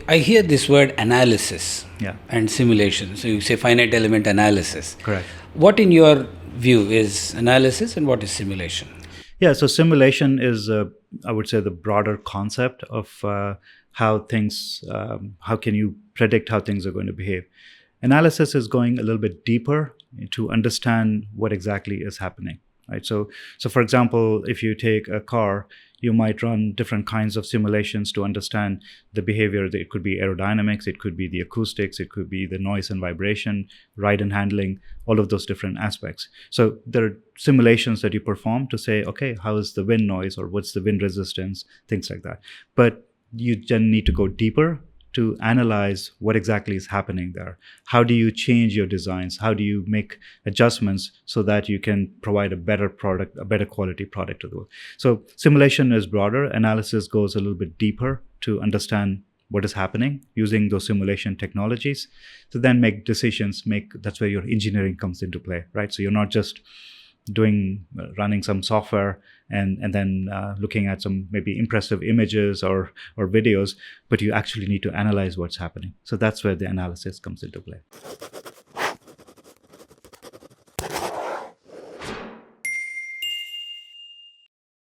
I hear this word analysis Yeah, and simulation. So you say finite element analysis. correct. What, in your view, is analysis and what is simulation? Yeah, so simulation is, I would say, the broader concept of how things, how can you predict how things are going to behave. Analysis is going a little bit deeper to understand what exactly is happening, right? So for example, if you take a car, you might run different kinds of simulations to understand the behavior. It could be aerodynamics, it could be the acoustics, it could be the noise and vibration, ride and handling, all of those different aspects. So there are simulations that you perform to say, okay, how is the wind noise, or what's the wind resistance, things like that. But you then need to go deeper to analyze what exactly is happening there. How do you change your designs? How do you make adjustments so that you can provide a better product, a better quality product to the world? So simulation is broader. Analysis goes a little bit deeper to understand what is happening using those simulation technologies to then make decisions. That's where your engineering comes into play, right? So you're not just running some software and then looking at some maybe impressive images or videos, but you actually need to analyze what's happening. So that's where the analysis comes into play.